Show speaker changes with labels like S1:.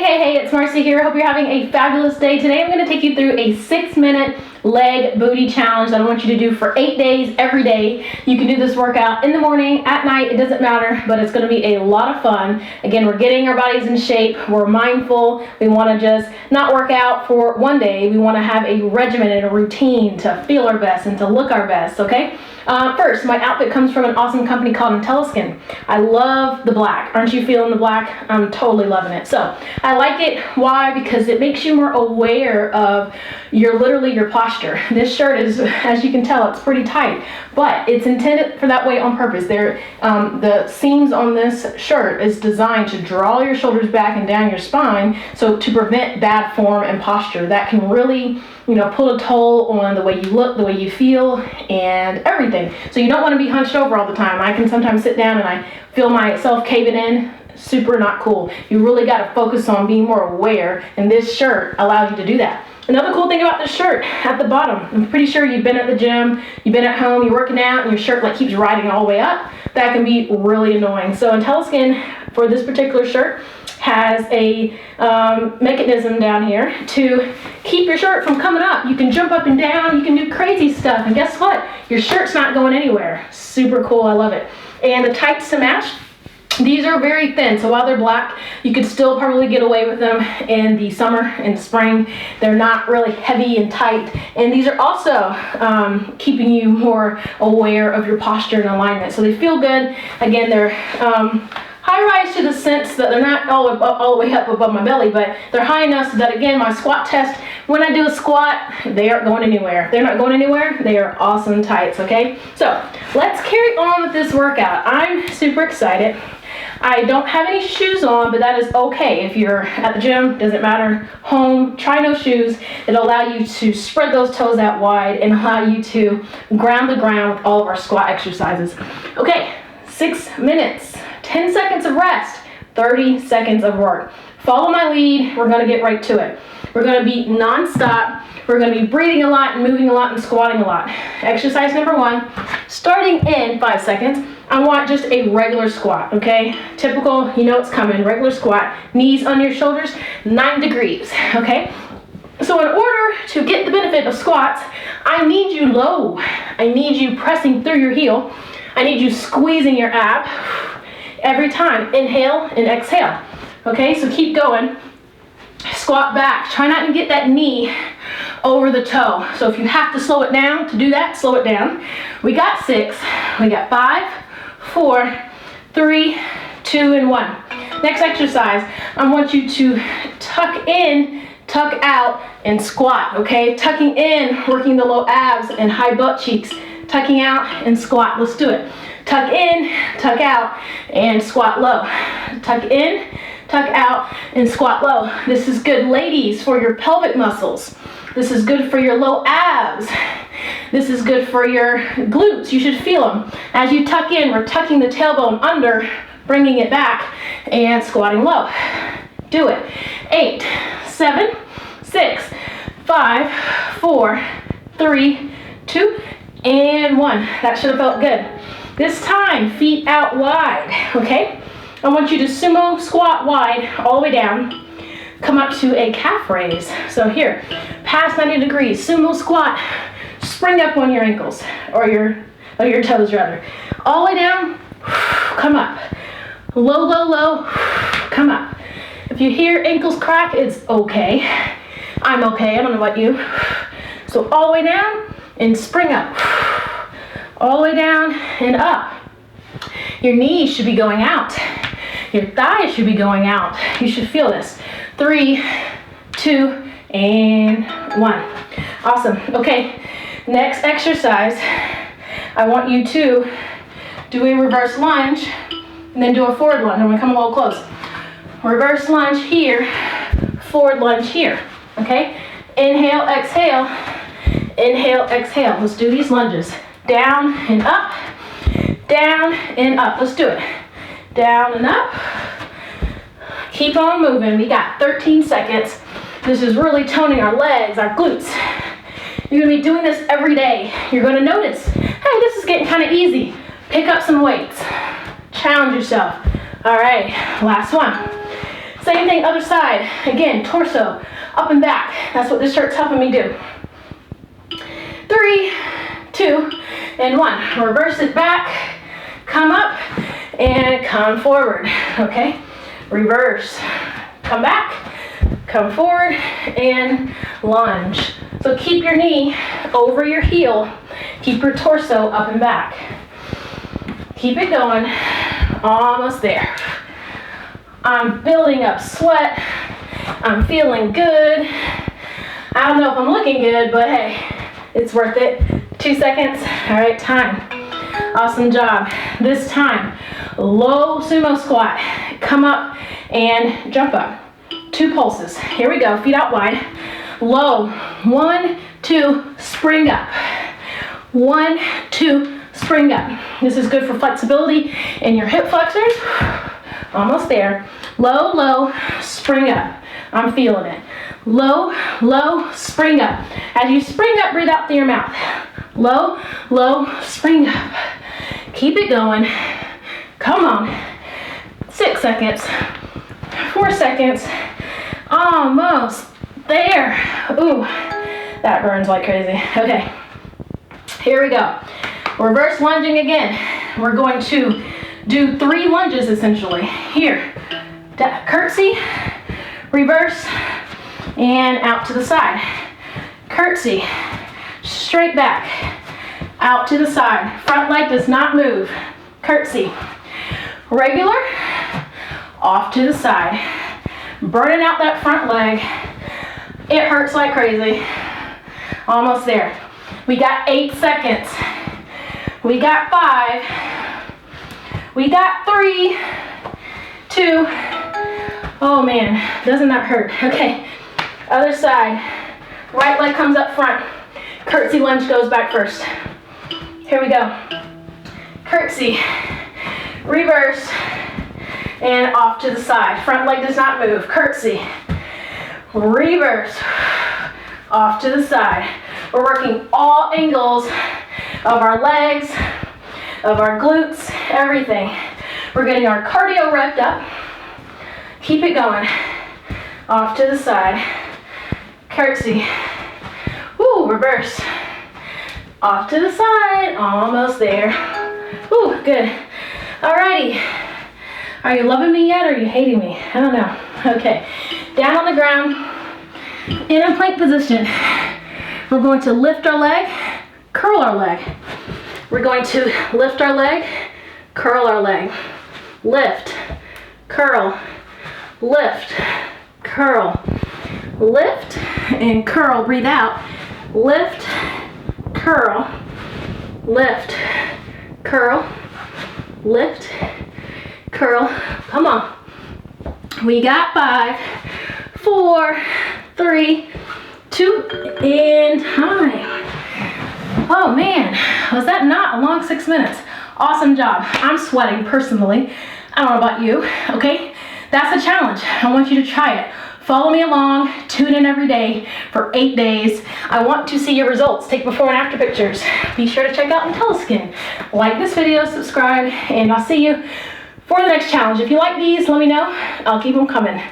S1: Hey, it's Marcy here. Hope you're having a fabulous day. Today I'm going to take you through a 6-minute leg booty challenge that I want you to do for 8 days, every day. You can do this workout in the morning, at night, it doesn't matter, but it's going to be a lot of fun. Again, we're getting our bodies in shape, we're mindful, we want to just not work out for one day, we want to have a regimen and a routine to feel our best and to look our best, okay? First, my outfit comes from an awesome company called Untitled. I love the black. Aren't you feeling the black? I'm totally loving it. So I like it. Why? Because it makes you more aware of your posture. This shirt is, as you can tell, it's pretty tight, but it's intended for that way on purpose. The seams on this shirt is designed to draw your shoulders back and down your spine, so to prevent bad form and posture that can really pull a toll on the way you look, the way you feel, and everything. So you don't want to be hunched over all the time. I can sometimes sit down and I feel myself caving in. Super not cool. You really got to focus on being more aware, and this shirt allows you to do that. Another cool thing about this shirt, at the bottom, I'm pretty sure you've been at the gym, you've been at home, you're working out, and your shirt keeps riding all the way up. That can be really annoying. So IntelliSkin, for this particular shirt, has a mechanism down here to keep your shirt from coming up. You can jump up and down, you can do crazy stuff, and guess what? Your shirt's not going anywhere. Super cool, I love it. And the tights to match, these are very thin, so while they're black, you could still probably get away with them in the summer and spring. They're not really heavy and tight, and these are also keeping you more aware of your posture and alignment. So they feel good. Again, they're high-rise to the sense that they're not all the way up above my belly, but they're high enough so that, again, my squat test, when I do a squat, they aren't going anywhere. They're not going anywhere. They are awesome tights, okay? So let's carry on with this workout. I'm super excited. I don't have any shoes on, but that is okay. If you're at the gym, doesn't matter. Home, try no shoes. It'll allow you to spread those toes out wide and allow you to ground the ground with all of our squat exercises. Okay, 6 minutes, 10 seconds of rest, 30 seconds of work. Follow my lead. We're going to get right to it. We're going to be non-stop. We're going to be breathing a lot and moving a lot and squatting a lot. Exercise number 1, starting in 5 seconds, I want just a regular squat, okay? Typical, it's coming, regular squat, knees on your shoulders, 9 degrees, okay? So in order to get the benefit of squats, I need you low. I need you pressing through your heel. I need you squeezing your ab every time. Inhale and exhale, okay? So keep going. Squat back. Try not to get that knee over the toe. So if you have to slow it down, to do that, slow it down. We got 6, we got 5, 4, 3, 2, and 1. Next exercise, I want you to tuck in, tuck out, and squat, okay? Tucking in, working the low abs and high butt cheeks. Tucking out and squat. Let's do it. Tuck in, tuck out, and squat low. Tuck in, tuck out, and squat low. This is good, ladies, for your pelvic muscles. This is good for your low abs. This is good for your glutes. You should feel them. As you tuck in, we're tucking the tailbone under, bringing it back, and squatting low. Do it. 8, 7, 6, 5, 4, 3, 2, and 1. That should have felt good. This time, feet out wide, okay? I want you to sumo squat wide all the way down. Come up to a calf raise. So here, past 90 degrees, sumo squat. Spring up on your ankles, or your toes rather. All the way down, come up. Low, low, low, come up. If you hear ankles crack, it's okay. I'm okay, I don't know about you. So all the way down and spring up. All the way down and up. Your knees should be going out. Your thighs should be going out. You should feel this. 3, 2, and 1. Awesome. Okay, next exercise, I want you to do a reverse lunge and then do a forward lunge. I'm going to come a little close. Reverse lunge here, forward lunge here. Okay? Inhale, exhale. Inhale, exhale. Let's do these lunges. Down and up. Down and up. Let's do it. Down and up. Keep on moving. We got 13 seconds. This is really toning our legs, our glutes. You're going to be doing this every day. You're going to notice, hey, this is getting kind of easy. Pick up some weights. Challenge yourself. All right, last one. Same thing, other side. Again, torso, up and back. That's what this shirt's helping me do. 3, 2, and 1. Reverse it back, come up, and come forward, okay? Reverse, come back, come forward, and lunge. So keep your knee over your heel. Keep your torso up and back. Keep it going. Almost there. I'm building up sweat. I'm feeling good. I don't know if I'm looking good, but hey, it's worth it. 2 seconds. All right, time. Awesome job. This time, low sumo squat. Come up and jump up. 2 pulses. Here we go. Feet out wide. Low. 1, 2, spring up. 1, 2, spring up. This is good for flexibility in your hip flexors. Almost there. Low, low, spring up. I'm feeling it. Low, low, spring up. As you spring up, breathe out through your mouth. Low, low, spring up. Keep it going. Come on. 6 seconds. 4 seconds. Almost there. Ooh, that burns like crazy. Okay, here we go. Reverse lunging again. We're going to do 3 lunges essentially. Here, curtsy, reverse, and out to the side. Curtsy, straight back, out to the side. Front leg does not move. Curtsy, regular, off to the side. Burning out that front leg. It hurts like crazy. Almost there. We got 8 seconds. We got 5. We got 3, 2. Oh man, doesn't that hurt? Okay, other side. Right leg comes up front. Curtsy lunge goes back first. Here we go. Curtsy, reverse, and off to the side. Front leg does not move. Curtsy, reverse, off to the side. We're working all angles of our legs, of our glutes, everything. We're getting our cardio revved up. Keep it going. Off to the side. Curtsy. Woo, reverse. Off to the side. Almost there. Woo, good. Alrighty. Are you loving me yet or are you hating me? I don't know. Okay. Down on the ground. In a plank position. We're going to lift our leg, curl our leg. We're going to lift our leg, curl our leg. Lift, curl, lift, curl, lift, and curl. Breathe out. Lift, curl, lift, curl, lift, curl. Come on. We got 5, 4, 3, 2, and time. Oh man, was that not a long 6 minutes? Awesome job. I'm sweating personally. I don't know about you, okay? That's a challenge. I want you to try it. Follow me along, tune in every day for 8 days. I want to see your results. Take before and after pictures. Be sure to check out IntelliSkin. Like this video, subscribe, and I'll see you for the next challenge. If you like these, let me know. I'll keep them coming.